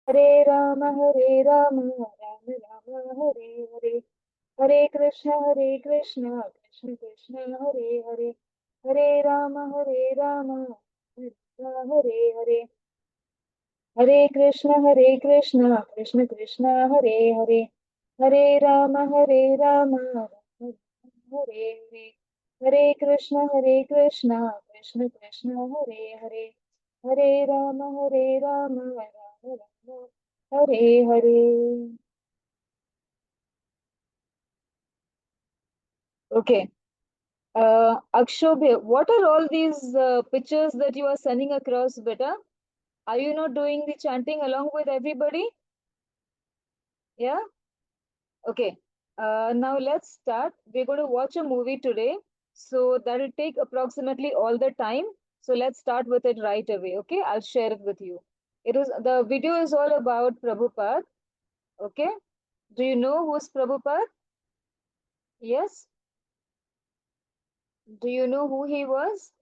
Hare Rama, Rama Rama, Hare Hare. Hare Krishna, Krishna Krishna, Hare Hare. Hare Rama, Hare Rama, Hare Hare. Hare Krishna, Krishna Krishna, Hare Hare. Hare Rama, Rama Hare Hare. Hare Krishna, Krishna Krishna, Hare Hare. Hare Rama, Rama Rama, Hare Hare. Okay. Akshobhya, what are all these pictures that you are sending across, beta? Are you not doing the chanting along with everybody? Yeah? Okay. Now let's start. We're going to watch a movie today. So that'll take approximately all the time. So let's start with it right away. Okay. I'll share it with you. The video is all about Prabhupada. Okay. Do you know who's Prabhupada? Yes. Do you know who he was?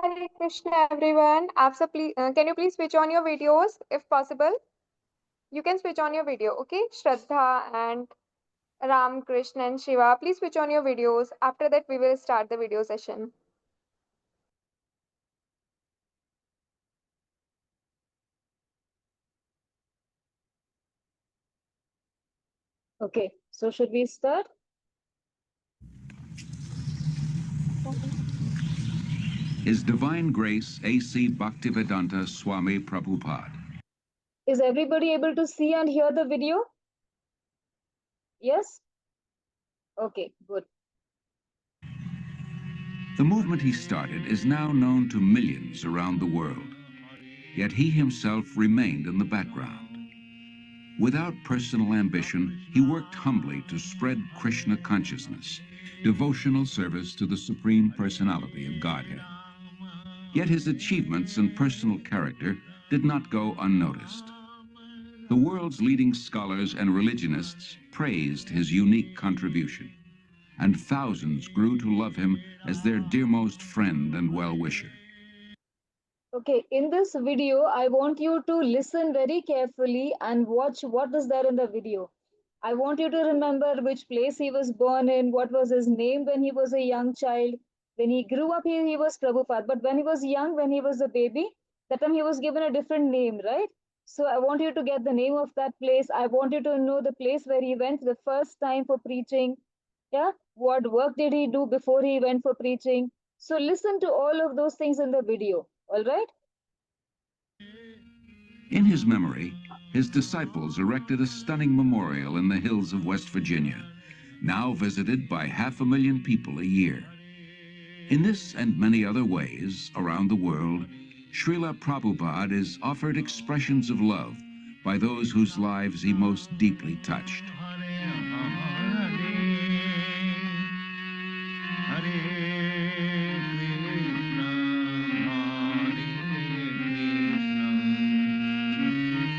Hare Krishna, everyone. Can you please switch on your videos if possible? You can switch on your video, okay? Shraddha and Ram, Krishna, and Shiva. Please switch on your videos. After that, we will start the video session. Okay. So should we start? His Divine Grace A.C. Bhaktivedanta Swami Prabhupada. Is everybody able to see and hear the video? Yes? Okay, good. The movement he started is now known to millions around the world, yet he himself remained in the background. Without personal ambition, he worked humbly to spread Krishna consciousness, devotional service to the Supreme Personality of Godhead. Yet his achievements and personal character did not go unnoticed. The world's leading scholars and religionists praised his unique contribution, and thousands grew to love him as their dearmost friend and well-wisher. Okay, in this video, I want you to listen very carefully and watch what is there in the video. I want you to remember which place he was born in, what was his name when he was a young child. When he grew up, he was Prabhupada. But when he was young, when he was a baby, that time he was given a different name, right? So I want you to get the name of that place. I want you to know the place where he went the first time for preaching. Yeah, what work did he do before he went for preaching? So listen to all of those things in the video. All right? In his memory, his disciples erected a stunning memorial in the hills of West Virginia, now visited by 500,000 people a year. In this and many other ways around the world, Srila Prabhupada is offered expressions of love by those whose lives he most deeply touched.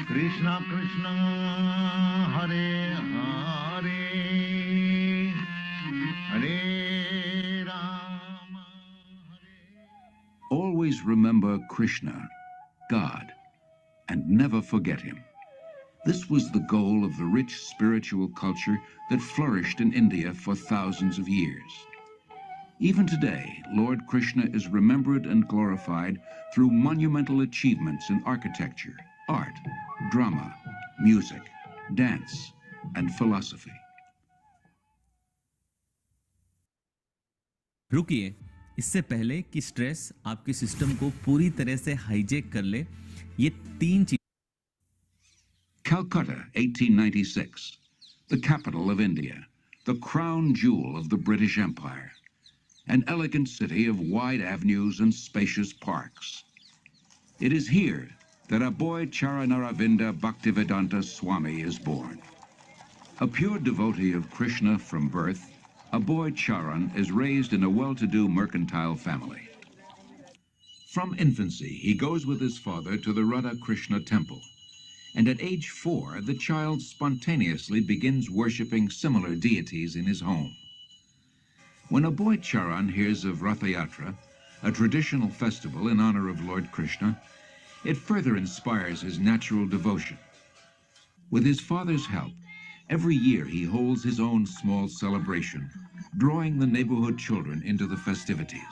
Krishna Krishna Hare Hare Hare Rama. Always remember Krishna, God, and never forget him. This was the goal of the rich spiritual culture that flourished in India for thousands of years. Even today, Lord Krishna is remembered and glorified through monumental achievements in architecture, art, drama, music, dance, and philosophy. रुकिए, इससे पहले कि stress आपके system को पूरी तरह से hijack कर ले, ये तीन चीजें। Calcutta, 1896, the capital of India, the crown jewel of the British Empire, an elegant city of wide avenues and spacious parks. It is here that a boy Charanaravinda Bhaktivedanta Swami is born. A pure devotee of Krishna from birth, a boy Charan is raised in a well-to-do mercantile family. From infancy, he goes with his father to the Radha Krishna temple, and at age 4, the child spontaneously begins worshipping similar deities in his home. When a boy Charan hears of Ratha Yatra, a traditional festival in honor of Lord Krishna, it further inspires his natural devotion. With his father's help, every year he holds his own small celebration, drawing the neighborhood children into the festivities.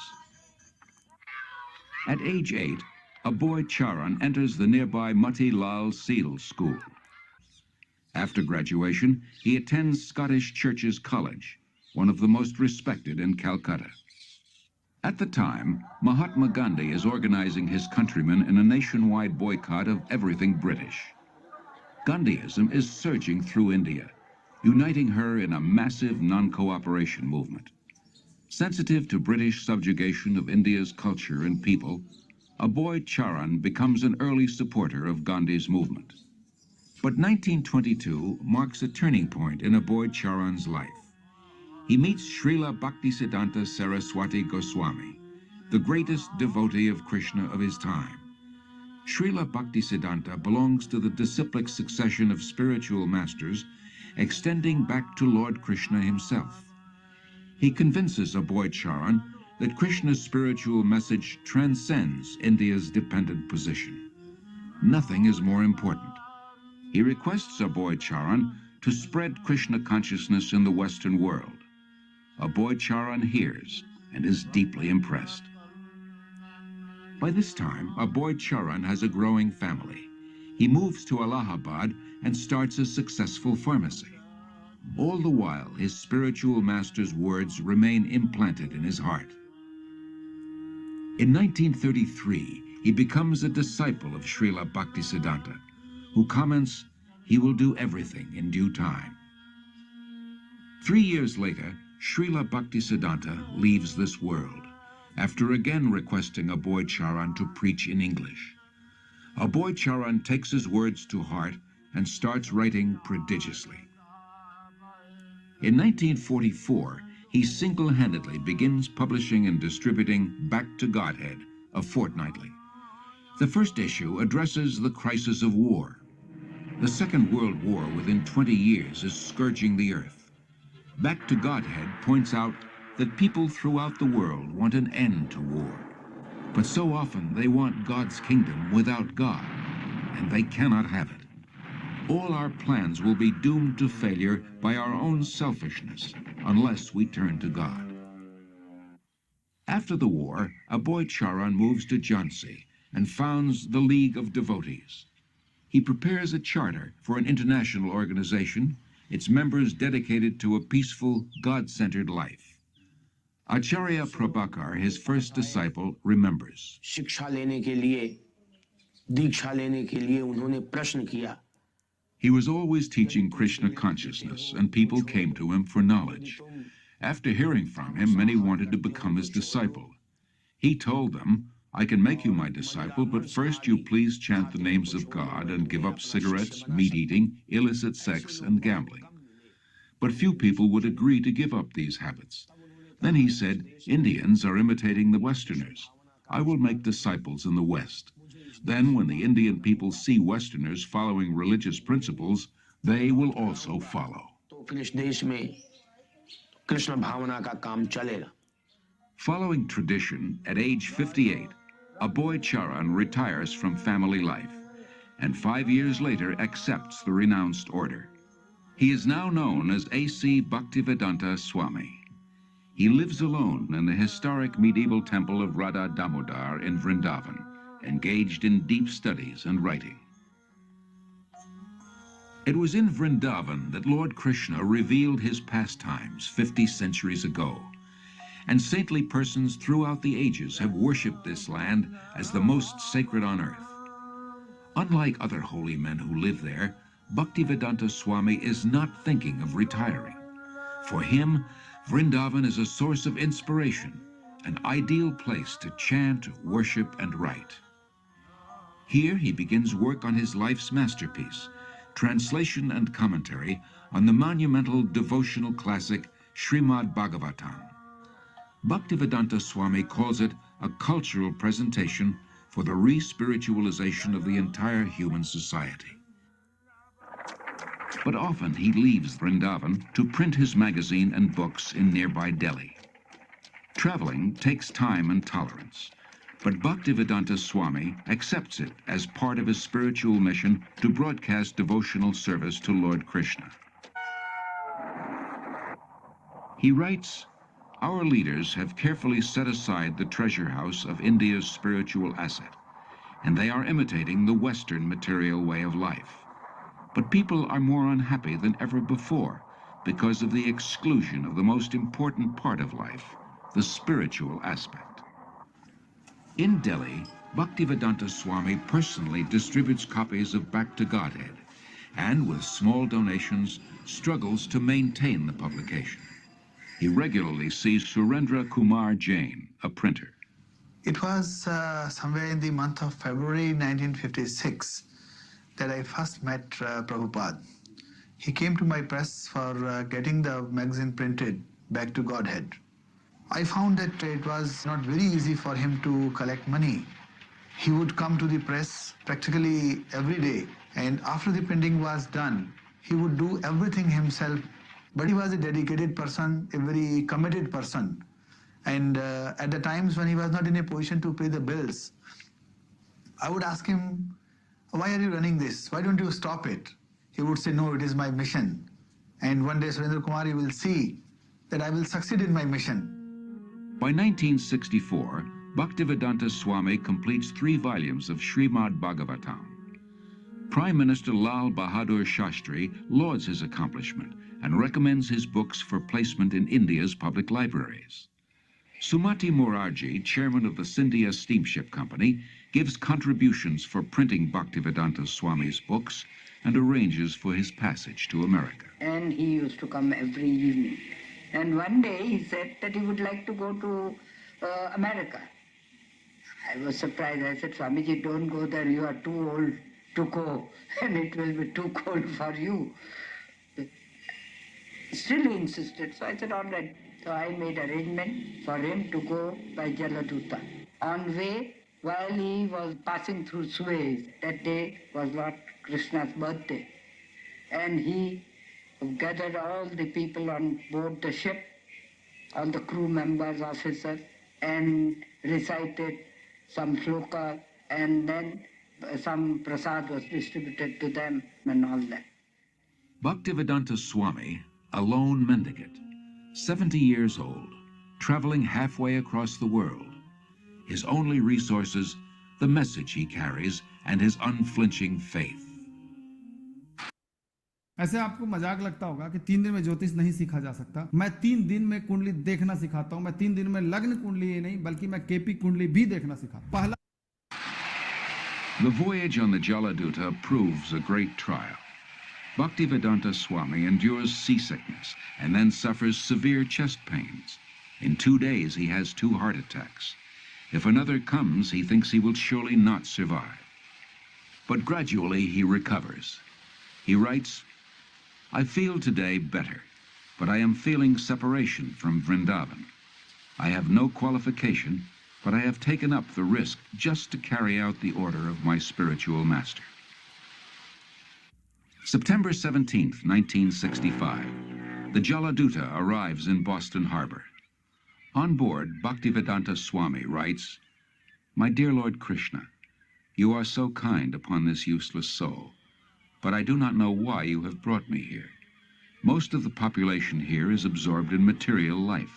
At age 8, a boy Charan enters the nearby Mati Lal Seal School. After graduation, he attends Scottish Churches College, one of the most respected in Calcutta. At the time, Mahatma Gandhi is organizing his countrymen in a nationwide boycott of everything British. Gandhiism is surging through India, uniting her in a massive non-cooperation movement. Sensitive to British subjugation of India's culture and people, a boy Charan becomes an early supporter of Gandhi's movement. But 1922 marks a turning point in a boy Charan's life. He meets Srila Bhaktisiddhanta Saraswati Goswami, the greatest devotee of Krishna of his time. Srila Bhaktisiddhanta belongs to the disciplic succession of spiritual masters extending back to Lord Krishna himself. He convinces a boy Charan that Krishna's spiritual message transcends India's dependent position. Nothing is more important. He requests a boy Charan to spread Krishna consciousness in the Western world. A boy Charan hears and is deeply impressed. By this time, a boy Charan has a growing family. He moves to Allahabad and starts a successful pharmacy. All the while, his spiritual master's words remain implanted in his heart. In 1933, he becomes a disciple of Srila Bhaktisiddhanta, who comments, "He will do everything in due time." 3 years later, Srila Bhaktisiddhanta leaves this world, after again requesting a boy Charan to preach in English. A boy Charan takes his words to heart and starts writing prodigiously. In 1944, he single-handedly begins publishing and distributing Back to Godhead, a fortnightly. The first issue addresses the crisis of war. The Second World War within 20 years is scourging the earth. Back to Godhead points out that people throughout the world want an end to war. But so often they want God's kingdom without God, and they cannot have it. All our plans will be doomed to failure by our own selfishness unless we turn to God. After the war, a boy Charan moves to Jhansi and founds the League of Devotees. He prepares a charter for an international organization, its members dedicated to a peaceful, God-centered life. Acharya Prabhakar, his first disciple, remembers. शिक्षा लेने के लिए, दीक्षा लेने के लिए उन्होंने प्रश्न किया. He was always teaching Krishna consciousness, and people came to him for knowledge. After hearing from him, many wanted to become his disciple. He told them, "I can make you my disciple, but first you please chant the names of God and give up cigarettes, meat-eating, illicit sex, and gambling." But few people would agree to give up these habits. Then he said, "Indians are imitating the Westerners. I will make disciples in the West. Then when the Indian people see Westerners following religious principles, they will also follow." तो फिर इस देश में कृष्ण भावना का काम चलेगा. Following tradition, at age 58, a boy Charan retires from family life, and 5 years later accepts the renounced order. He is now known as A.C. Bhaktivedanta Swami. He lives alone in the historic medieval temple of Radha Damodar in Vrindavan, engaged in deep studies and writing. It was in Vrindavan that Lord Krishna revealed his pastimes 50 centuries ago, and saintly persons throughout the ages have worshipped this land as the most sacred on earth. Unlike other holy men who live there, Bhaktivedanta Swami is not thinking of retiring. For him, Vrindavan is a source of inspiration, an ideal place to chant, worship, and write. Here he begins work on his life's masterpiece, translation and commentary on the monumental devotional classic Srimad Bhagavatam. Bhaktivedanta Swami calls it a cultural presentation for the re-spiritualization of the entire human society. But often he leaves Vrindavan to print his magazine and books in nearby Delhi. Traveling takes time and tolerance, but Bhaktivedanta Swami accepts it as part of his spiritual mission to broadcast devotional service to Lord Krishna. He writes, "Our leaders have carefully set aside the treasure house of India's spiritual asset, and they are imitating the Western material way of life. But people are more unhappy than ever before because of the exclusion of the most important part of life, the spiritual aspect." In Delhi, Bhaktivedanta Swami personally distributes copies of Back to Godhead and, with small donations, struggles to maintain the publication. He regularly sees Surendra Kumar Jain, a printer. It was somewhere in the month of February 1956 that I first met Prabhupada. He came to my press for getting the magazine printed, Back to Godhead. I found that it was not very easy for him to collect money. He would come to the press practically every day, and after the printing was done, he would do everything himself. But he was a dedicated person, a very committed person. And at the times when he was not in a position to pay the bills, I would ask him, "Why are you running this? Why don't you stop it?" He would say, "No, it is my mission. And one day, Surendra Kumar, you will see that I will succeed in my mission." By 1964, Bhaktivedanta Swami completes 3 volumes of Srimad Bhagavatam. Prime Minister Lal Bahadur Shastri lauds his accomplishment and recommends his books for placement in India's public libraries. Sumati Morarji, chairman of the Scindia Steamship Company, gives contributions for printing Bhaktivedanta Swami's books and arranges for his passage to America. And he used to come every evening. And one day he said that he would like to go to America. I was surprised. I said, "Swamiji, don't go there. You are too old to go, and it will be too cold for you." Still he insisted. So I said, "All right." So I made arrangement for him to go by Jaladuta. On way, while he was passing through Suez, that day was Lord Krishna's birthday, and he gathered all the people on board the ship, all the crew members, officers, and recited some shloka, and then some prasad was distributed to them and all that. Bhaktivedanta Swami, a lone mendicant, 70 years old, traveling halfway across the world. His only resources, the message he carries and his unflinching faith. ऐसे आपको मजाक लगता होगा कि 3 दिन में ज्योतिष नहीं सीखा जा सकता। मैं 3 दिन में कुंडली देखना सिखाता हूं। मैं 3 दिन में लग्न कुंडली ही नहीं बल्कि मैं केपी कुंडली भी देखना सिखा। पहला The voyage on the Jaladuta proves a great trial. Bhaktivedanta Swami endures seasickness and then suffers severe chest pains. In 2 days, he has 2 heart attacks. If another comes, he thinks he will surely not survive. But gradually, he recovers. He writes, "I feel today better, but I am feeling separation from Vrindavan. I have no qualification, but I have taken up the risk just to carry out the order of my spiritual master." September 17th, 1965. The Jaladuta arrives in Boston Harbor. On board, Bhaktivedanta Swami writes, "My dear Lord Krishna, you are so kind upon this useless soul, but I do not know why you have brought me here. Most of the population here is absorbed in material life.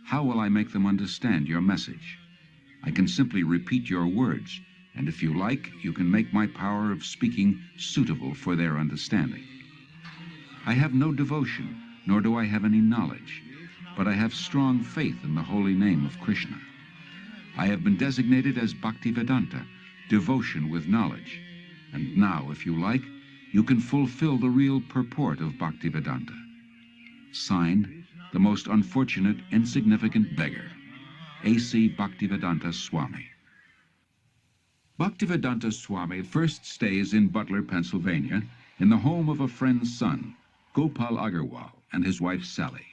How will I make them understand your message? I can simply repeat your words, and if you like, you can make my power of speaking suitable for their understanding. I have no devotion, nor do I have any knowledge, but I have strong faith in the holy name of Krishna. I have been designated as Bhaktivedanta, devotion with knowledge, and now, if you like, you can fulfill the real purport of Bhaktivedanta." Signed, the most unfortunate, insignificant beggar, A.C. Bhaktivedanta Swami. Bhaktivedanta Swami first stays in Butler, Pennsylvania, in the home of a friend's son, Gopal Agarwal, and his wife Sally.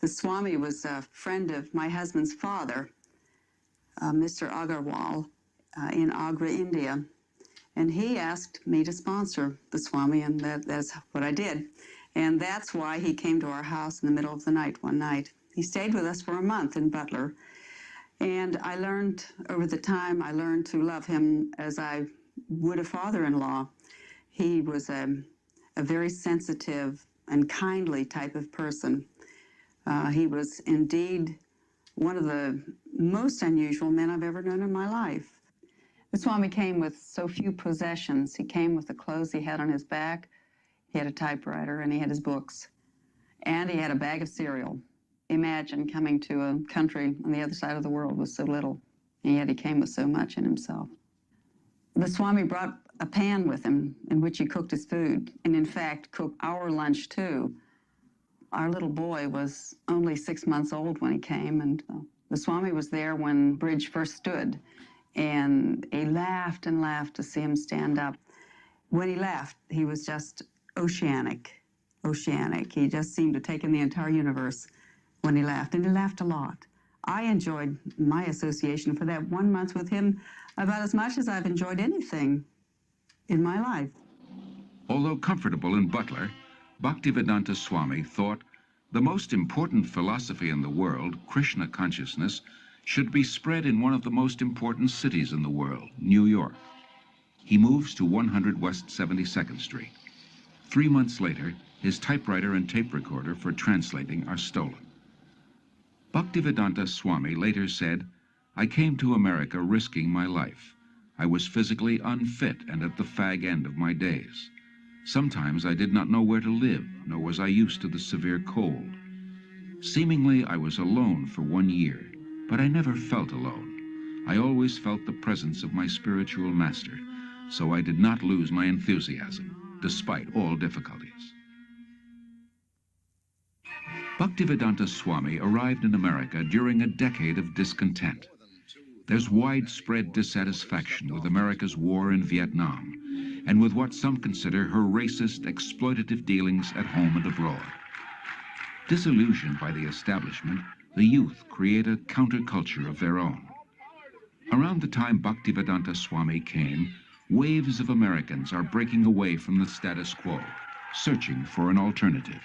The Swami was a friend of my husband's father, Mr. Agarwal, in Agra, India. And he asked me to sponsor the Swami, and that's what I did. And that's why he came to our house in the middle of the night one night. He stayed with us for a month in Butler. And I learned, over the time, I learned to love him as I would a father-in-law. He was a very sensitive and kindly type of person. He was indeed one of the most unusual men I've ever known in my life. The Swami came with so few possessions. He came with the clothes he had on his back, he had a typewriter, and he had his books. And he had a bag of cereal. Imagine coming to a country on the other side of the world with so little, and yet he came with so much in himself. The Swami brought a pan with him in which he cooked his food, and in fact cooked our lunch too. Our little boy was only 6 months old when he came, and the Swami was there when Bridge first stood. And he laughed and laughed to see him stand up. When he laughed, he was just oceanic. He just seemed to take in the entire universe when he laughed, and he laughed a lot. I enjoyed my association for that 1 month with him about as much as I've enjoyed anything in my life. Although comfortable in Butler, Bhaktivedanta Swami thought the most important philosophy in the world, Krishna consciousness, should be spread in one of the most important cities in the world, New York. He moves to 100 West 72nd Street. 3 months later, his typewriter and tape recorder for translating are stolen. Bhaktivedanta Swami later said, "I came to America risking my life. I was physically unfit and at the fag end of my days. Sometimes I did not know where to live, nor was I used to the severe cold. Seemingly I was alone for 1 year. But I never felt alone. I always felt the presence of my spiritual master, so I did not lose my enthusiasm, despite all difficulties." Bhaktivedanta Swami arrived in America during a decade of discontent. There's widespread dissatisfaction with America's war in Vietnam, and with what some consider her racist, exploitative dealings at home and abroad. Disillusioned by the establishment, the youth create a counterculture of their own. Around the time Bhaktivedanta Swami came, waves of Americans are breaking away from the status quo, searching for an alternative.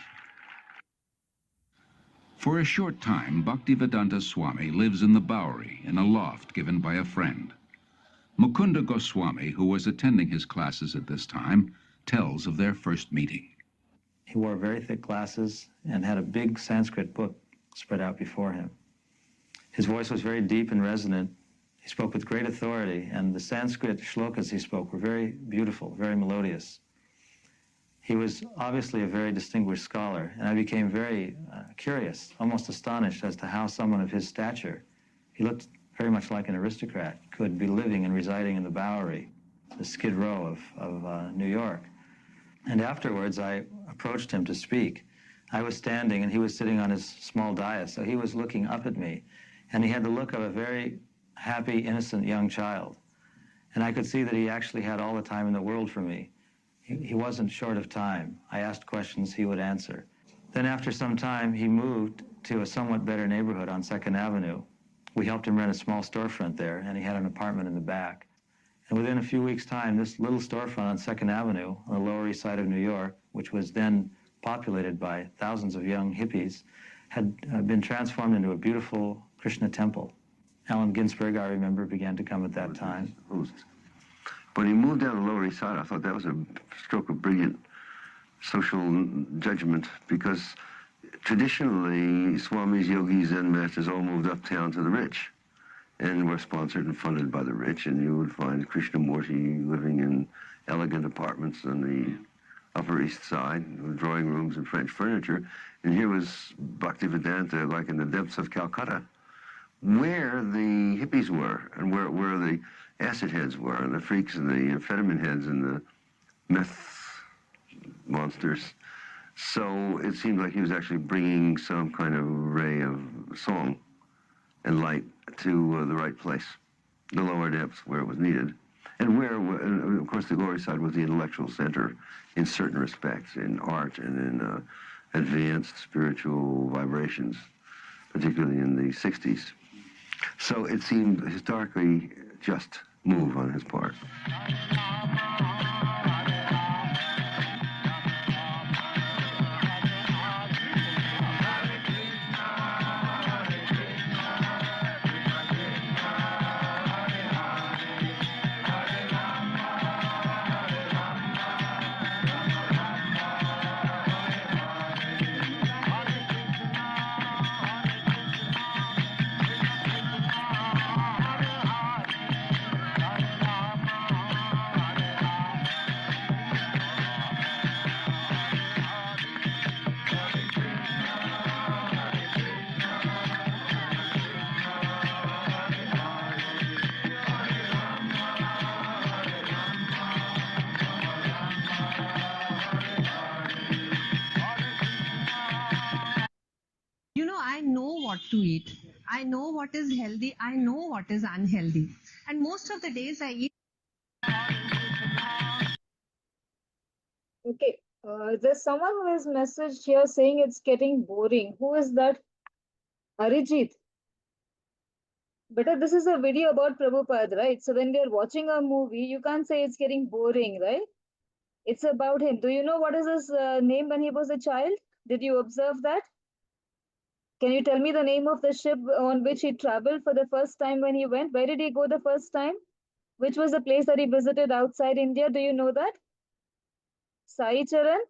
For a short time, Bhaktivedanta Swami lives in the Bowery in a loft given by a friend. Mukunda Goswami, who was attending his classes at this time, tells of their first meeting. He wore very thick glasses and had a big Sanskrit book spread out before him. His voice was very deep and resonant. He spoke with great authority, and the Sanskrit shlokas he spoke were very beautiful, very melodious. He was obviously a very distinguished scholar, and I became very curious, almost astonished as to how someone of his stature, he looked very much like an aristocrat, could be living and residing in the Bowery, the Skid Row of New York. And afterwards, I approached him to speak. I was standing, and he was sitting on his small dais, so he was looking up at me, and he had the look of a very happy, innocent young child. And I could see that he actually had all the time in the world for me. He wasn't short of time. I asked questions, he would answer. Then after some time, he moved to a somewhat better neighborhood on 2nd Avenue. We helped him rent a small storefront there, and he had an apartment in the back. And within a few weeks' time, this little storefront on 2nd Avenue, on the Lower East Side of New York, which was then populated by thousands of young hippies, had been transformed into a beautiful Krishna temple. Allen Ginsberg, I remember, began to come at that time. When he moved down the Lower East Side, I thought that was a stroke of brilliant social judgment, because traditionally, Swamis, yogis, Zen masters all moved uptown to the rich and were sponsored and funded by the rich, and you would find Krishnamurti living in elegant apartments on the Upper East Side, with drawing rooms and French furniture, and here was Bhaktivedanta, like in the depths of Calcutta, where the hippies were, and where the acid heads were, and the freaks, and the amphetamine heads, and the meth monsters. So it seemed like he was actually bringing some kind of ray of song and light to the right place, the lower depths where it was needed. And where, of course, the Gauri side was the intellectual center in certain respects, in art and in advanced spiritual vibrations, particularly in the 60s. So it seemed historically just move on his part. You know, I know what to eat. I know what is healthy. I know what is unhealthy. And most of the days I eat. Okay, there's someone who has messaged here saying it's getting boring. Who is that? Arijit. But this is a video about Prabhupada, right? So when we are watching a movie, you can't say it's getting boring, right? It's about him. Do you know what is his name when he was a child? Did you observe that? Can you tell me the name of the ship on which he traveled for the first time when he went? Where did he go the first time? Which was the place that he visited outside India? Do you know that? Sai Charan?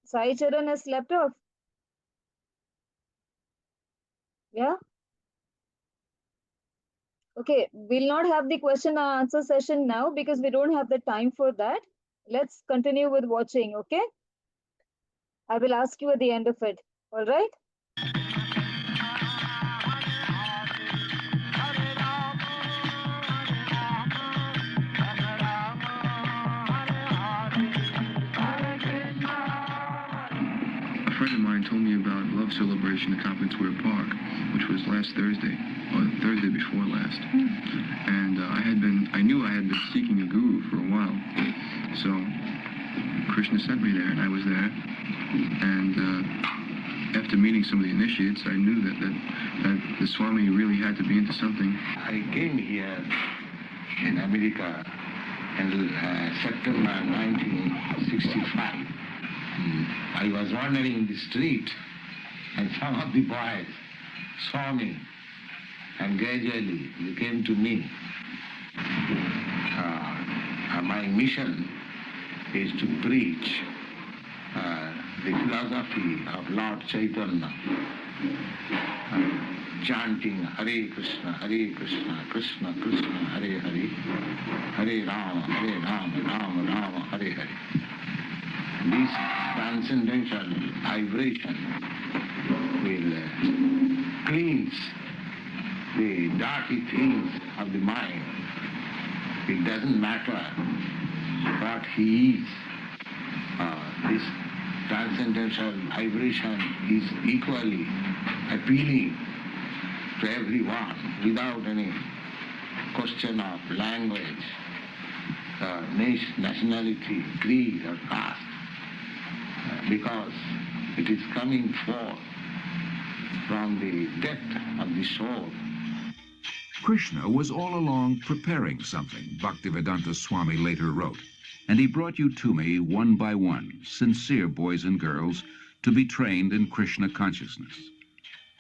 Sai Charan has slept off. Yeah? Okay, we'll not have the question and answer session now because we don't have the time for that. Let's continue with watching, okay? I will ask you at the end of it. All right? A friend of mine told me about Love Celebration at Compton Square Park, which was last Thursday, or Thursday before last. And I knew I had been seeking a guru for a while. So Krishna sent me there, and I was there. And after meeting some of the initiates, I knew that the Swami really had to be into something. I came here in America in September 1965. I was wandering in the street, and some of the boys saw me, and gradually they came to me. My mission is to preach the philosophy of Lord Chaitanya, chanting Hare Krishna, Krishna Krishna, Hare Hare, Hare Rama, Rama Rama, Hare Hare. This transcendental vibration will cleanse the dirty things of the mind. It doesn't matter what he is. This transcendental vibration is equally appealing to everyone without any question of language, nationality, creed, or caste, because it is coming forth from the depth of the soul. Krishna was all along preparing something, Bhaktivedanta Swami later wrote, and he brought you to me one by one, sincere boys and girls, to be trained in Krishna consciousness.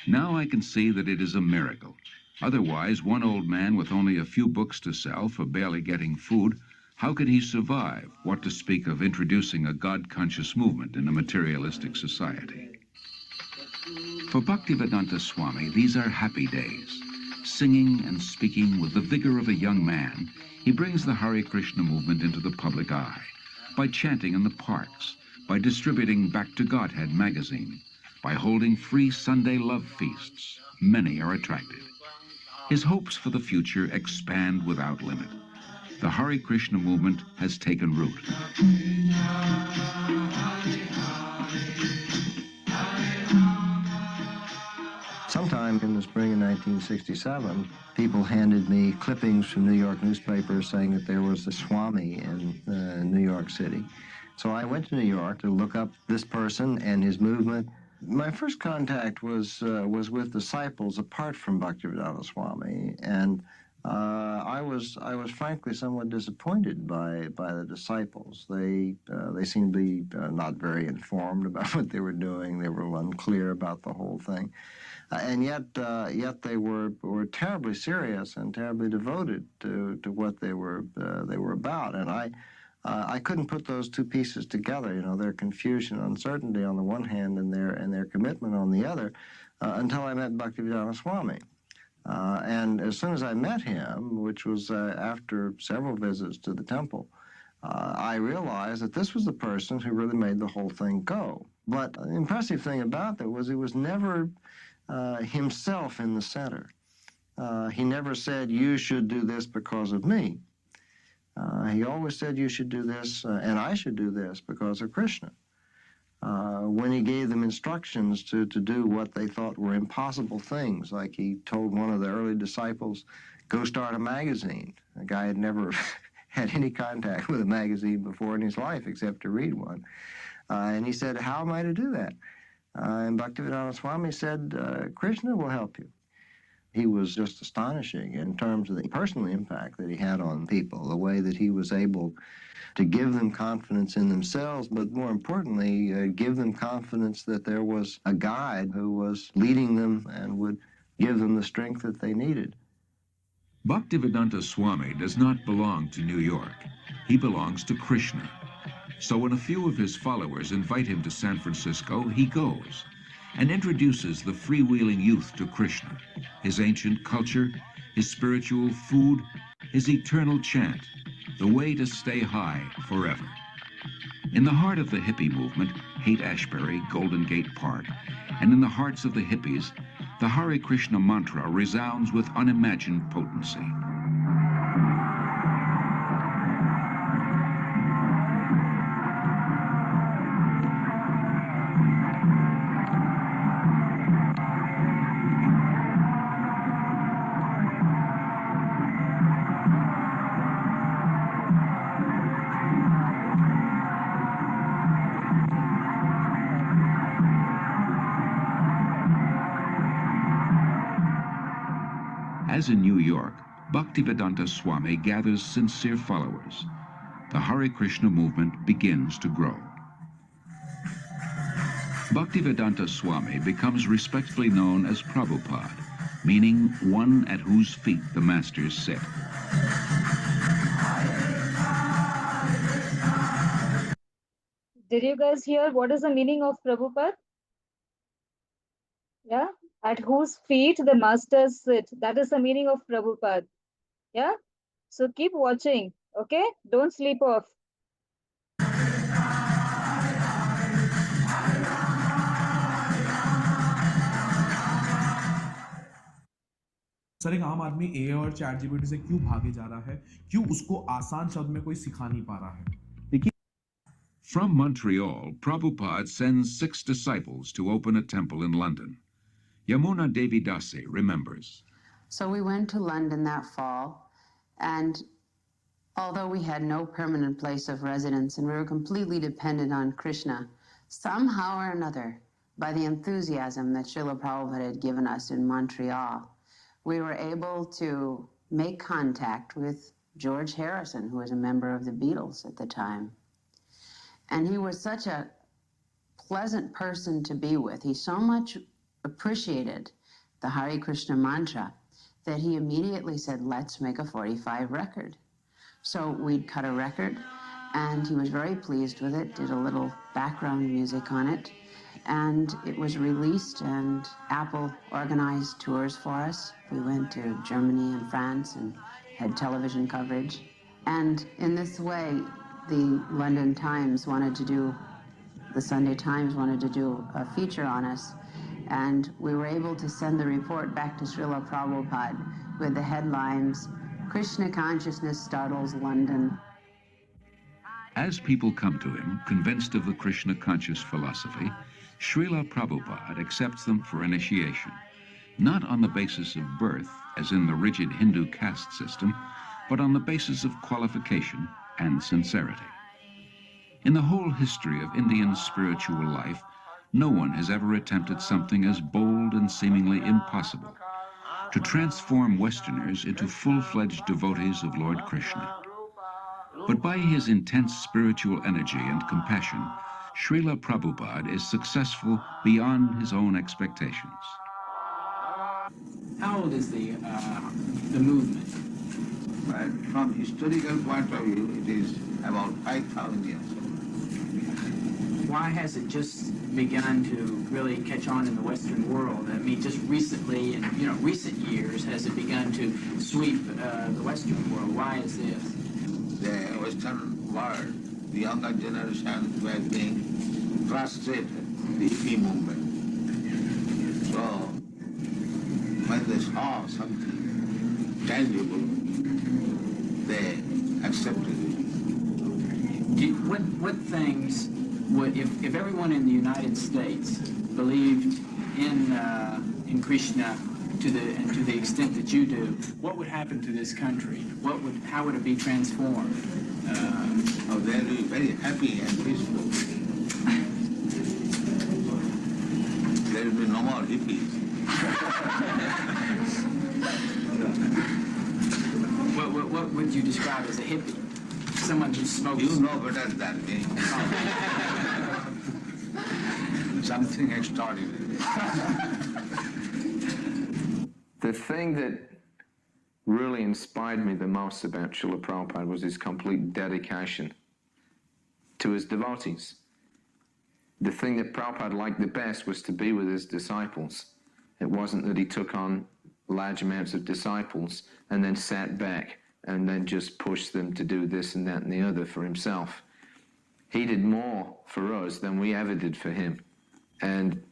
Now I can see that it is a miracle. Otherwise, one old man with only a few books to sell for barely getting food, how could he survive, what to speak of introducing a God-conscious movement in a materialistic society? For Bhaktivedanta Swami, these are happy days. Singing and speaking with the vigor of a young man, he brings the Hare Krishna movement into the public eye by chanting in the parks, by distributing Back to Godhead magazine, by holding free Sunday love feasts. Many are attracted. His hopes for the future expand without limit. The Hare Krishna movement has taken root. Sometimes time in the spring of 1967, people handed me clippings from New York newspapers saying that there was a Swami in New York City. So I went to New York to look up this person and his movement. My first contact was with disciples apart from Bhaktivedanta Swami, and I was frankly somewhat disappointed by the disciples. They seemed to be not very informed about what they were doing. They were unclear about the whole thing, and yet they were terribly serious and terribly devoted to what they were about. And I couldn't put those two pieces together. You know, their confusion, uncertainty on the one hand, and their commitment on the other, until I met Bhaktivedanta Swami. And as soon as I met him, which was after several visits to the temple, I realized that this was the person who really made the whole thing go. But the impressive thing about that was he was never himself in the center. He never said, you should do this because of me. He always said, you should do this, and I should do this because of Krishna. When he gave them instructions to do what they thought were impossible things, like he told one of the early disciples, go start a magazine. The guy had never had any contact with a magazine before in his life except to read one. And he said, how am I to do that? And Bhaktivedanta Swami said, Krishna will help you. He was just astonishing in terms of the personal impact that he had on people, the way that he was able to give them confidence in themselves, but more importantly, give them confidence that there was a guide who was leading them and would give them the strength that they needed. Bhaktivedanta Swami does not belong to New York. He belongs to Krishna. So when a few of his followers invite him to San Francisco, he goes and introduces the freewheeling youth to Krishna, his ancient culture, his spiritual food, his eternal chant, the way to stay high forever. In the heart of the hippie movement, Haight-Ashbury, Golden Gate Park, and in the hearts of the hippies, the Hare Krishna mantra resounds with unimagined potency. As in New York, Bhaktivedanta Swami gathers sincere followers. The Hare Krishna movement begins to grow. Bhaktivedanta Swami becomes respectfully known as Prabhupada, meaning one at whose feet the masters sit. Did you guys hear what is the meaning of Prabhupada? Yeah, at whose feet the masters sit. That is the meaning of Prabhupada. Yeah, so keep watching, okay? Don't sleep off. Sir एक आम आदमी ए और chat GPT से क्यों भागे जा रहा है, क्यों उसको आसान शब्द में कोई सिखा नहीं पा रहा है? From Montreal, Prabhupada sends 6 disciples to open a temple in London. Yamuna Devi Dasi remembers. So we went to London that fall, and although we had no permanent place of residence and we were completely dependent on Krishna, somehow or another, by the enthusiasm that Srila Prabhupada had given us in Montreal, we were able to make contact with George Harrison, who was a member of the Beatles at the time. And he was such a pleasant person to be with. He so much appreciated the Hare Krishna mantra that he immediately said, let's make a 45 record. So we'd cut a record, and he was very pleased with it, did a little background music on it, and it was released, and Apple organized tours for us. We went to Germany and France and had television coverage. And in this way, the London Times wanted to do, the Sunday Times wanted to do a feature on us, and we were able to send the report back to Srila Prabhupada with the headlines, Krishna Consciousness Startles London. As people come to him, convinced of the Krishna conscious philosophy, Srila Prabhupada accepts them for initiation. not on the basis of birth, as in the rigid Hindu caste system, but on the basis of qualification and sincerity. In the whole history of Indian spiritual life, no one has ever attempted something as bold and seemingly impossible: to transform Westerners into full-fledged devotees of Lord Krishna. But by his intense spiritual energy and compassion, Srila Prabhupada is successful beyond his own expectations. How old is the movement? But from historical point of view, it is about 5,000 years. Why has it just begun to really catch on in the Western world? I mean, just recently, in recent years, has it begun to sweep the Western world? Why is this? The Western world, the younger generation were being frustrated, the hippie movement. So, when they saw something tangible, they accepted it. What things would, if everyone in the United States believed in Krishna to the extent that you do, what would happen to this country? How would it be transformed? They'll be very happy and peaceful. There will be no more hippies. What would you describe as a hippie? Someone who smokes. You know better than me. Something extraordinary. The thing that really inspired me the most about Srila Prabhupada was his complete dedication to his devotees. The thing that Prabhupada liked the best was to be with his disciples. It wasn't that he took on large amounts of disciples and then sat back and then just pushed them to do this and that and the other for himself. He did more for us than we ever did for him. And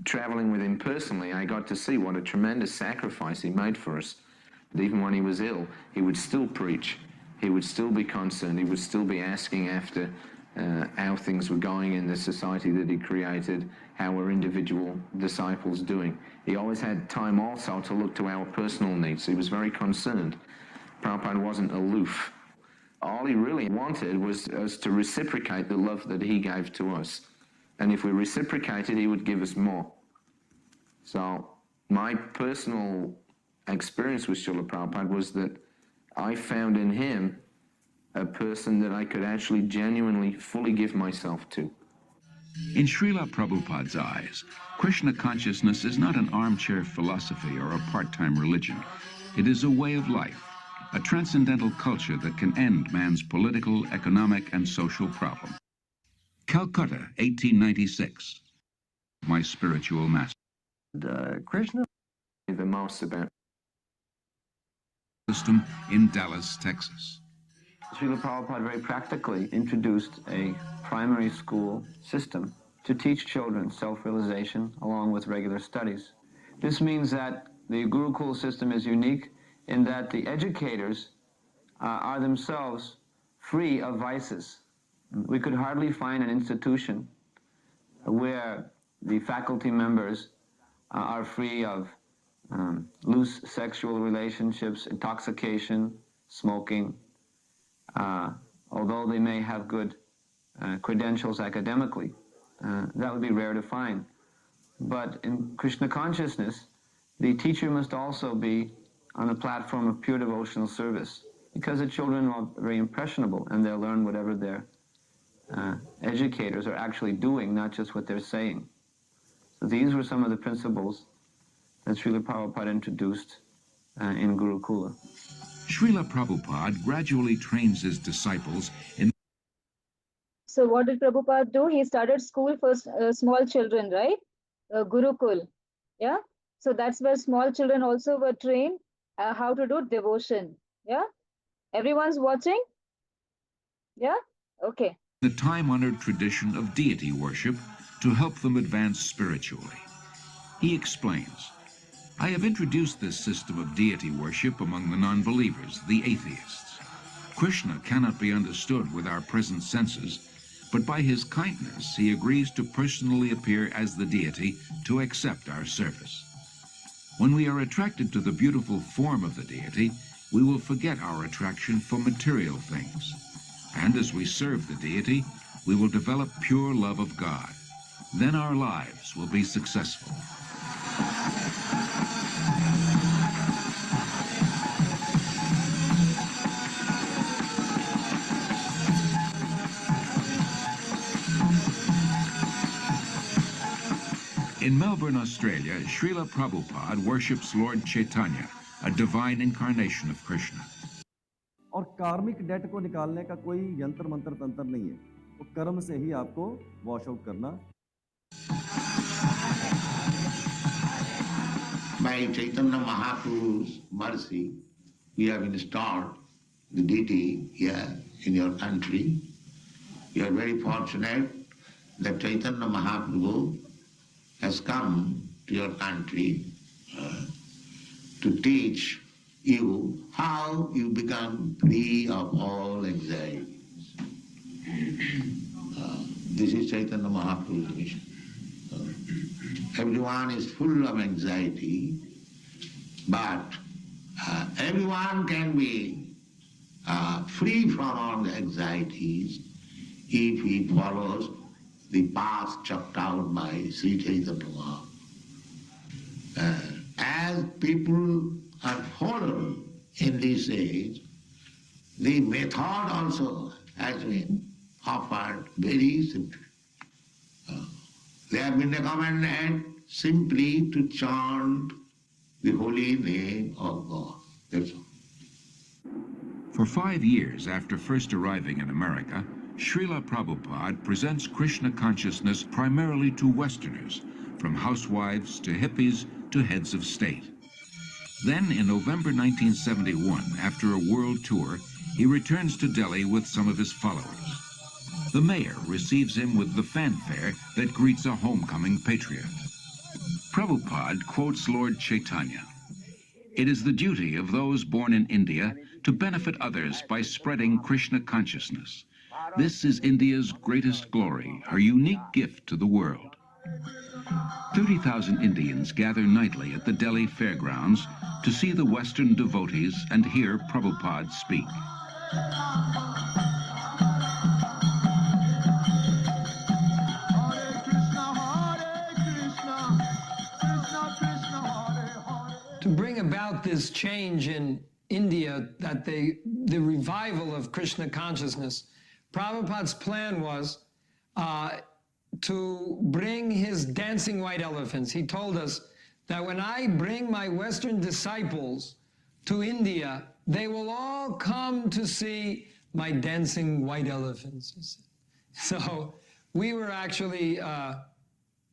traveling with him personally, I got to see what a tremendous sacrifice he made for us. That even when he was ill, he would still preach. He would still be concerned. He would still be asking after how things were going in the society that he created, how were individual disciples doing. He always had time also to look to our personal needs. He was very concerned. Prabhupada wasn't aloof. All he really wanted was us to reciprocate the love that he gave to us. And if we reciprocated, he would give us more. So my personal experience with Srila Prabhupada was that I found in him a person that I could actually genuinely, fully give myself to. In Srila Prabhupada's eyes, Krishna consciousness is not an armchair philosophy or a part-time religion. It is a way of life, a transcendental culture that can end man's political, economic, and social problem. Calcutta, 1896. My spiritual master. Krishna, the most about system in Dallas, Texas. Srila Prabhupada very practically introduced a primary school system to teach children self-realization along with regular studies. This means that the Gurukul system is unique in that the educators are themselves free of vices. We could hardly find an institution where the faculty members are free of loose sexual relationships, intoxication, smoking, although they may have good credentials academically. That would be rare to find. But in Krishna consciousness, the teacher must also be on a platform of pure devotional service, because the children are very impressionable and they'll learn whatever their educators are actually doing, not just what they're saying. So these were some of the principles that Srila Prabhupada introduced in Gurukula. Srila Prabhupada gradually trains his disciples in... So what did Prabhupada do? He started school for small children, right? Gurukul. Yeah. So that's where small children also were trained how to do devotion. Yeah. Everyone's watching? Yeah. Okay. The time-honored tradition of deity worship to help them advance spiritually. He explains, I have introduced this system of deity worship among the non-believers, the atheists. Krishna cannot be understood with our present senses, but by his kindness he agrees to personally appear as the deity to accept our service. When we are attracted to the beautiful form of the deity, we will forget our attraction for material things. And as we serve the deity, we will develop pure love of God. Then our lives will be successful. In Melbourne, Australia, Srila Prabhupada worships Lord Chaitanya, a divine incarnation of Krishna. और कार्मिक date को निकालने का कोई यंत्र मंत्र तंत्र नहीं है, वो कर्म से ही आपको वॉश आउट करना। By Chaitanya Mahaprabhu's mercy, we have installed the deity here in your country. You are very fortunate that Chaitanya Mahaprabhu has come to your country to teach you how you become free of all anxieties. This is Chaitanya Mahaprabhu's mission. Everyone is full of anxiety, but everyone can be free from all the anxieties if he follows the path chalked out by Sri Chaitanya Mahaprabhu. As people are followed in this age, the method also has been offered very simply. They have been recommended simply to chant the holy name of God. That's all. For 5 years after first arriving in America, Srila Prabhupada presents Krishna consciousness primarily to Westerners, from housewives to hippies to heads of state. Then, in November 1971, after a world tour, he returns to Delhi with some of his followers. The mayor receives him with the fanfare that greets a homecoming patriot. Prabhupada quotes Lord Chaitanya. It is the duty of those born in India to benefit others by spreading Krishna consciousness. This is India's greatest glory, her unique gift to the world. 30,000 Indians gather nightly at the Delhi fairgrounds to see the Western devotees and hear Prabhupada speak. To bring about this change in India, that the revival of Krishna consciousness, Prabhupada's plan was to bring his dancing white elephants. He told us that when I bring my Western disciples to India, they will all come to see my dancing white elephants, he said. So we were actually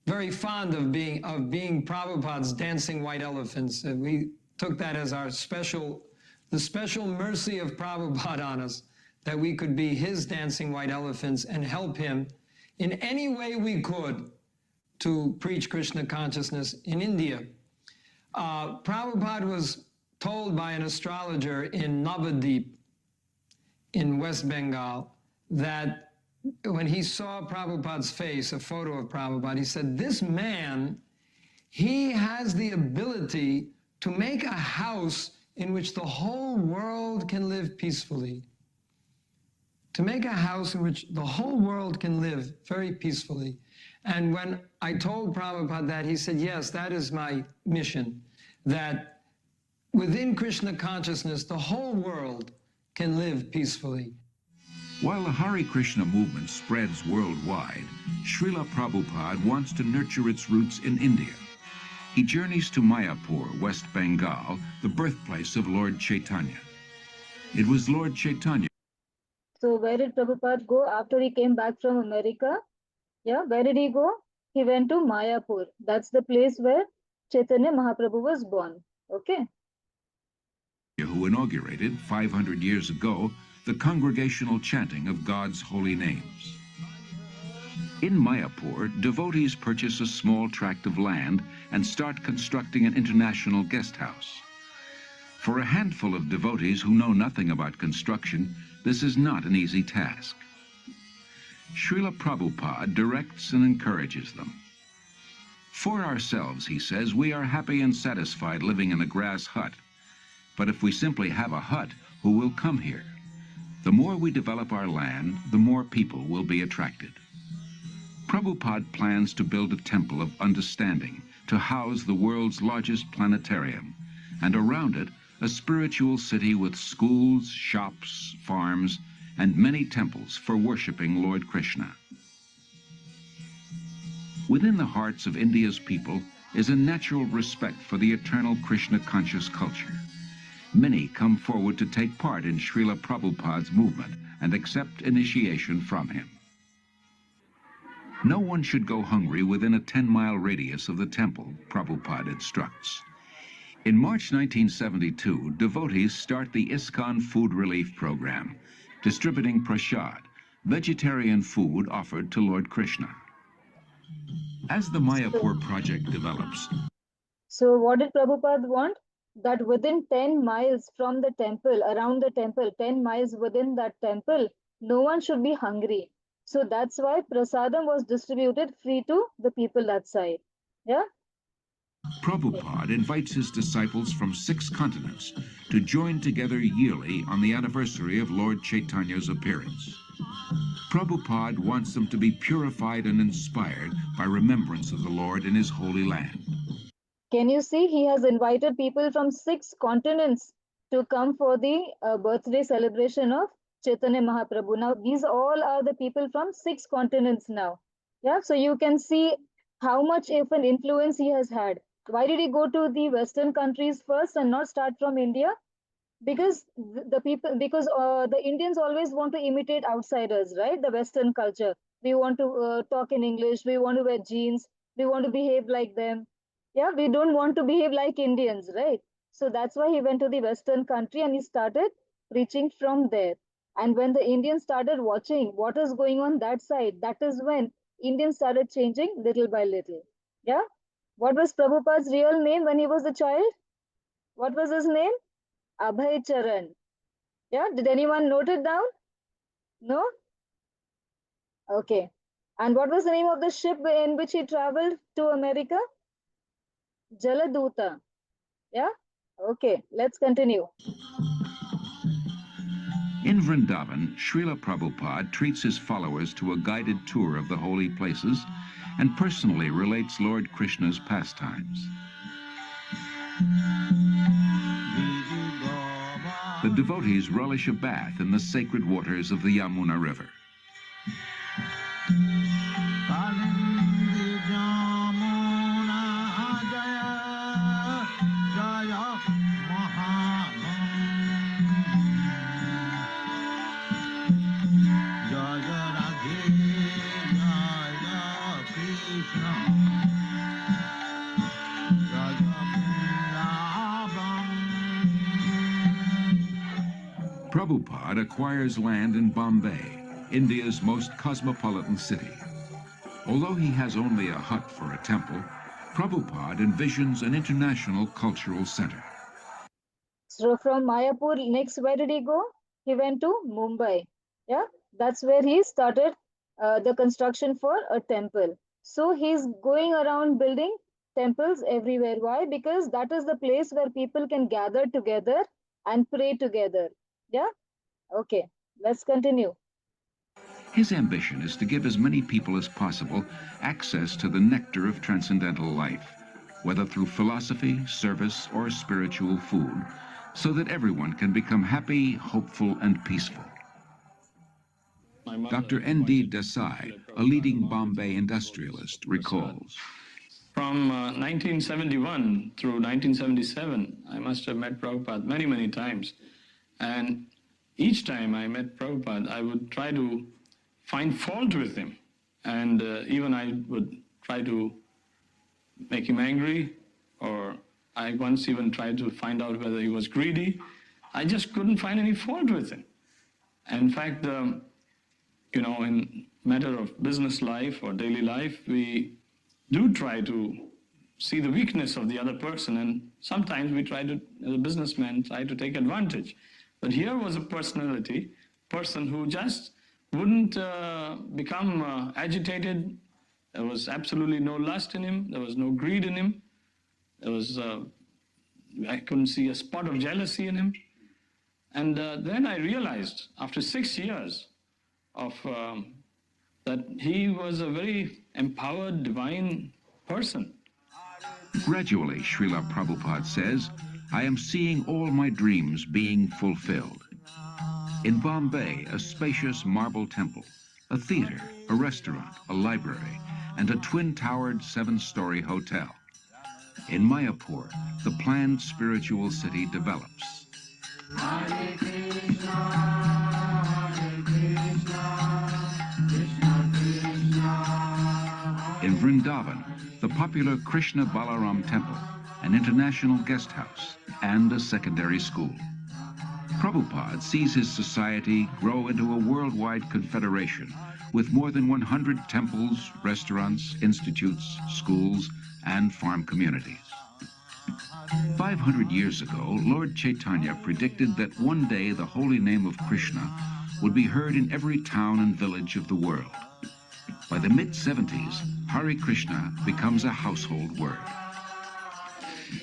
very fond of being Prabhupada's dancing white elephants. And we took that as our the special mercy of Prabhupada on us, that we could be his dancing white elephants and help him in any way we could to preach Krishna consciousness in India. Prabhupada was told by an astrologer in Navadip in West Bengal that when he saw Prabhupada's face, a photo of Prabhupada, he said, this man, he has the ability to make a house in which the whole world can live peacefully. To make a house in which the whole world can live very peacefully. And when I told Prabhupada that, he said, yes, that is my mission, that within Krishna consciousness, the whole world can live peacefully. While the Hare Krishna movement spreads worldwide, Srila Prabhupada wants to nurture its roots in India. He journeys to Mayapur, West Bengal, the birthplace of Lord Chaitanya. It was Lord Chaitanya. So where did Prabhupada go after he came back from America? Yeah, where did he go? He went to Mayapur. That's the place where Chaitanya Mahaprabhu was born. Okay. Who inaugurated 500 years ago the congregational chanting of God's holy names. In Mayapur, devotees purchase a small tract of land and start constructing an international guest house. For a handful of devotees who know nothing about construction, this is not an easy task. Srila Prabhupada directs and encourages them. For ourselves, he says, we are happy and satisfied living in a grass hut. But if we simply have a hut, who will come here? The more we develop our land, the more people will be attracted. Prabhupada plans to build a temple of understanding to house the world's largest planetarium, and around it, a spiritual city with schools, shops, farms, and many temples for worshipping Lord Krishna. Within the hearts of India's people is a natural respect for the eternal Krishna-conscious culture. Many come forward to take part in Srila Prabhupada's movement and accept initiation from him. No one should go hungry within a 10-mile radius of the temple, Prabhupada instructs. In March 1972, devotees start the ISKCON Food Relief Program, distributing prasad, vegetarian food offered to Lord Krishna. As the Mayapur project develops, So what did Prabhupada want? That within 10 miles from the temple, around the temple, 10 miles within that temple, no one should be hungry. So that's why prasadam was distributed free to the people that side. Yeah? Prabhupada invites his disciples from 6 continents to join together yearly on the anniversary of Lord Chaitanya's appearance. Prabhupada wants them to be purified and inspired by remembrance of the Lord in his holy land. Can you see? He has invited people from 6 continents to come for the birthday celebration of Chaitanya Mahaprabhu. Now, these all are the people from 6 continents now. Yeah, so you can see how much of an influence he has had. Why did he go to the Western countries first and not start from India? Because the Indians always want to imitate outsiders, right? The Western culture. We want to talk in English. We want to wear jeans. We want to behave like them. Yeah, we don't want to behave like Indians, right? So that's why he went to the Western country and he started preaching from there. And when the Indians started watching what is going on that side, that is when Indians started changing little by little. Yeah. What was Prabhupada's real name when he was a child? What was his name? Abhay Charan. Yeah, did anyone note it down? No? Okay. And what was the name of the ship in which he traveled to America? Jaladuta. Yeah? Okay, let's continue. In Vrindavan, Srila Prabhupada treats his followers to a guided tour of the holy places and personally relates Lord Krishna's pastimes. The devotees relish a bath in the sacred waters of the Yamuna River. Prabhupada acquires land in Bombay, India's most cosmopolitan city. Although he has only a hut for a temple, Prabhupada envisions an international cultural center. So from Mayapur, next where did he go? He went to Mumbai. Yeah, that's where he started the construction for a temple. So he's going around building temples everywhere. Why? Because that is the place where people can gather together and pray together. Yeah? Okay, let's continue. His ambition is to give as many people as possible access to the nectar of transcendental life, whether through philosophy, service, or spiritual food, so that everyone can become happy, hopeful, and peaceful. Dr. N.D. Desai, a leading Bombay industrialist, recalls. From 1971 through 1977, I must have met Prabhupada many, many times. And each time I met Prabhupada, I would try to find fault with him. And even I would try to make him angry, or I once even tried to find out whether he was greedy. I just couldn't find any fault with him. In fact, you know, in matter of business life or daily life, we do try to see the weakness of the other person, and sometimes we try to, as a businessman, try to take advantage. But here was a person who just wouldn't become agitated There was absolutely no lust in him. There was no greed in him. There was, I couldn't see a spot of jealousy in him. And then I realized, after 6 years of that he was a very empowered, divine person. Gradually, Srila Prabhupada says, I am seeing all my dreams being fulfilled. In Bombay, a spacious marble temple, a theater, a restaurant, a library, and a twin-towered 7-story hotel. In Mayapur, the planned spiritual city develops. Hare Krishna, Hare Krishna, Krishna Krishna. In Vrindavan, the popular Krishna Balaram temple, an international guest house, and a secondary school. Prabhupada sees his society grow into a worldwide confederation with more than 100 temples, restaurants, institutes, schools, and farm communities. 500 years ago, Lord Chaitanya predicted that one day the holy name of Krishna would be heard in every town and village of the world. By the mid-70s, Hare Krishna becomes a household word.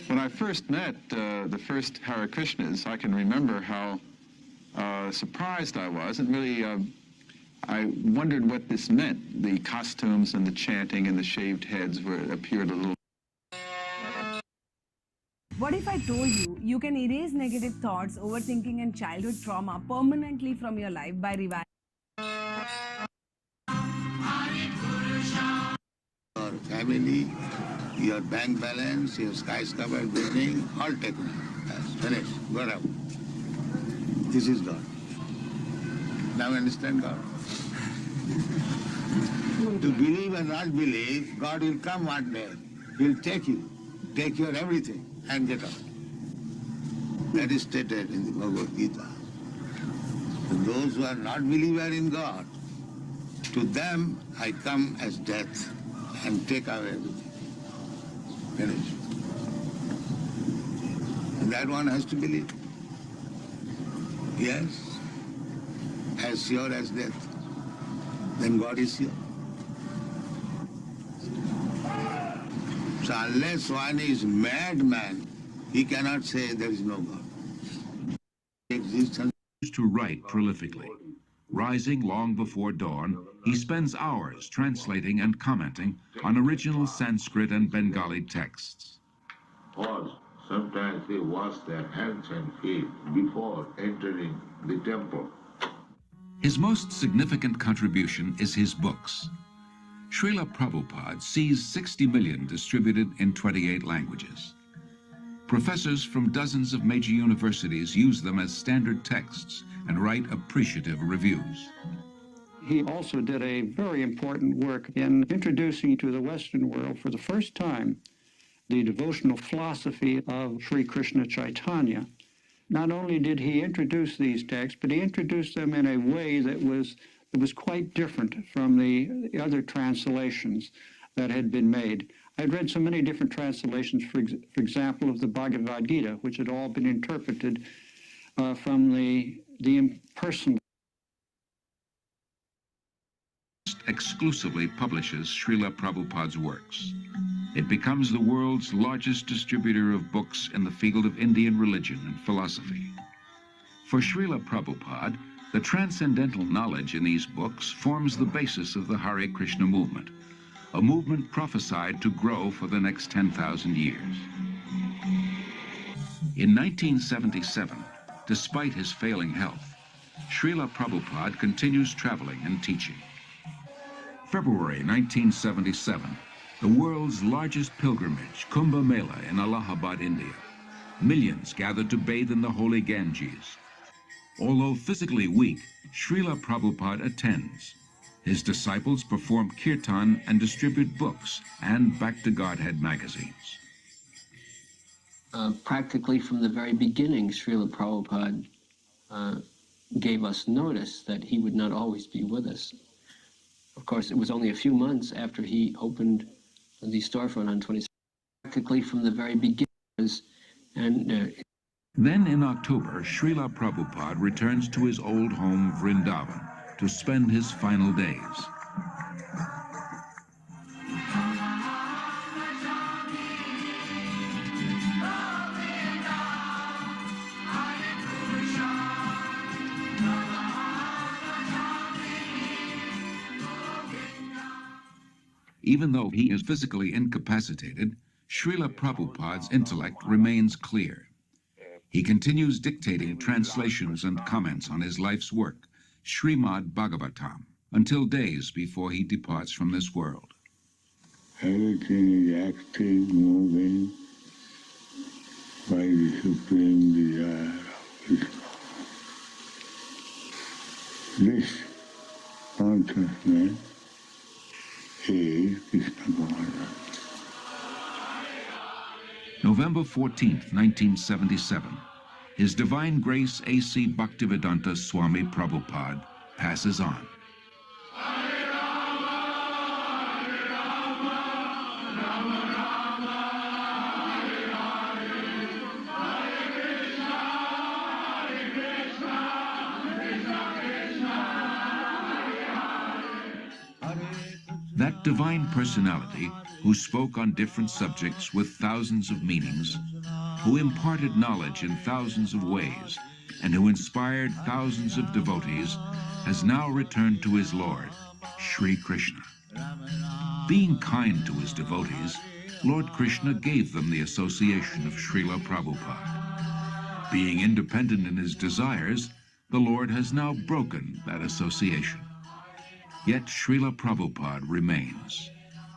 When I first met the first Hare Krishnas, I can remember how surprised I was, and really I wondered what this meant. The costumes and the chanting and the shaved heads appeared a little. What if I told you you can erase negative thoughts, overthinking and childhood trauma permanently from your life by revising Your family, your bank balance, your skyscraper building, all taken. That's finished. Got out. This is God. Now understand God. To believe and not believe, God will come one day. He'll take you, take your everything, and get out. That is stated in the Bhagavad Gita. To those who are not believer in God, to them I come as death and take away everything. Finished. And that one has to believe. Yes, as sure as death. Then God is here. So unless one is madman, he cannot say there is no God. He exists and Used to write prolifically. Rising long before dawn, he spends hours translating and commenting on original Sanskrit and Bengali texts. or sometimes they wash their hands and feet before entering the temple. His most significant contribution is his books. Srila Prabhupada sees 60 million distributed in 28 languages. Professors from dozens of major universities use them as standard texts and write appreciative reviews. He also did a very important work in introducing to the Western world for the first time the devotional philosophy of Sri Krishna Chaitanya. Not only did he introduce these texts, but he introduced them in a way that was quite different from the other translations that had been made. I'd read so many different translations, for example, of the Bhagavad Gita, which had all been interpreted from the impersonal. Exclusively publishes Srila Prabhupada's works. It becomes the world's largest distributor of books in the field of Indian religion and philosophy. For Srila Prabhupada, the transcendental knowledge in these books forms the basis of the Hare Krishna movement, a movement prophesied to grow for the next 10,000 years. In 1977, despite his failing health, Srila Prabhupada continues traveling and teaching. February 1977, the world's largest pilgrimage, Kumbh Mela in Allahabad, India. Millions gathered to bathe in the holy Ganges. Although physically weak, Srila Prabhupada attends. His disciples perform kirtan and distribute books and Back to Godhead magazines. Practically from the very beginning, Srila Prabhupada gave us notice that he would not always be with us. Of course, it was only a few months after he opened the storefront on 26th. Practically from the very beginning. Then in October, Srila Prabhupada returns to his old home, Vrindavan, to spend his final days. Even though he is physically incapacitated, Srila Prabhupada's intellect remains clear. He continues dictating translations and comments on his life's work, Srimad Bhagavatam, until days before he departs from this world. Everything is active, moving by the supreme desire of Krishna. This consciousness is Krishna consciousness. November 14th, 1977, His Divine Grace A.C. Bhaktivedanta Swami Prabhupada passes on. That divine personality who spoke on different subjects with thousands of meanings, who imparted knowledge in thousands of ways, and who inspired thousands of devotees, has now returned to his Lord, Sri Krishna. Being kind to his devotees, Lord Krishna gave them the association of Srila Prabhupada. Being independent in his desires, the Lord has now broken that association. Yet Srila Prabhupada remains.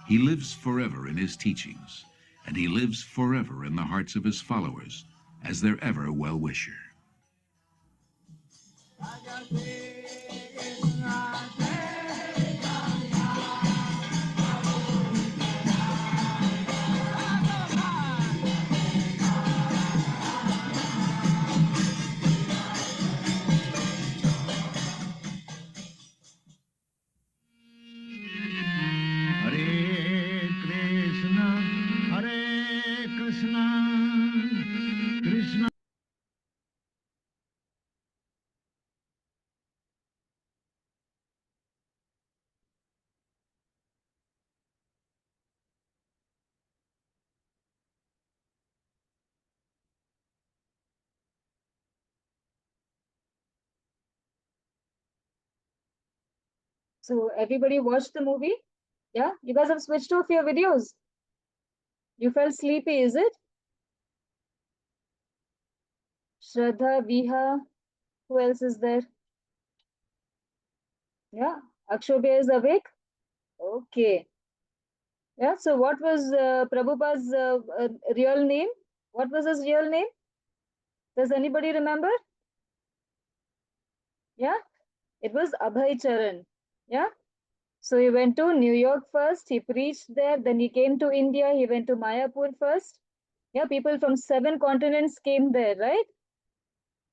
He lives forever in his teachings, and he lives forever in the hearts of his followers as their ever well-wisher. Hare Krishna, Krishna. So everybody watched the movie? Yeah? You guys have switched off your videos. You felt sleepy, is it? Shraddha, Viha, who else is there? Yeah, Akshobhya is awake? Okay. Yeah, so what was Prabhupada's real name? What was his real name? Does anybody remember? Yeah, it was Abhay Charan. Yeah, so he went to New York first, he preached there, then he came to India, he went to Mayapur first. Yeah, people from 7 continents came there, right?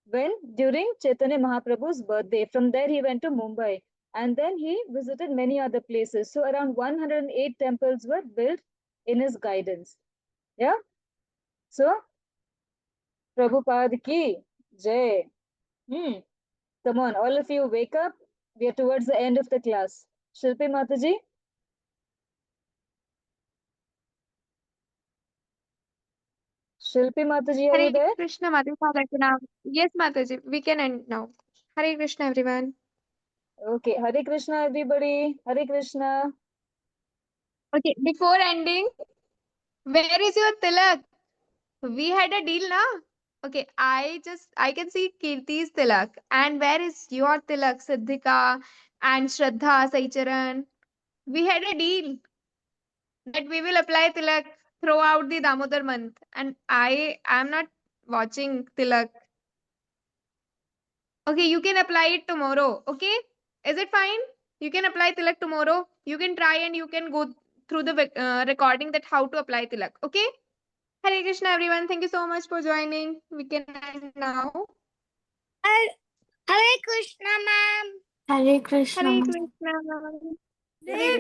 When? During Chaitanya Mahaprabhu's birthday. From there, he went to Mumbai. And then he visited many other places. So around 108 temples were built in his guidance. Yeah? So, Prabhupada ki jai. Come on, all of you wake up. We are towards the end of the class. Shilpi Mataji? Shilpi Mataji, are you Hare there? Krishna, Madhukar now. Yes, Mataji, we can end now. Hare Krishna, everyone. Okay, Hare Krishna, everybody. Hare Krishna. Okay, before ending, where is your tilak? We had a deal, na? Okay, I can see Kirti's tilak. And where is your tilak, Siddhika and Shraddha, Saicharan? We had a deal that we will apply tilak throughout the Damodar month. And I am not watching tilak. Okay, you can apply it tomorrow. Okay, is it fine? You can apply tilak tomorrow. You can try and you can go through the recording that how to apply tilak. Okay. Hare Krishna, everyone. Thank you so much for joining. We can end now. Hare Krishna, ma'am. Hare Krishna. Hare Krishna.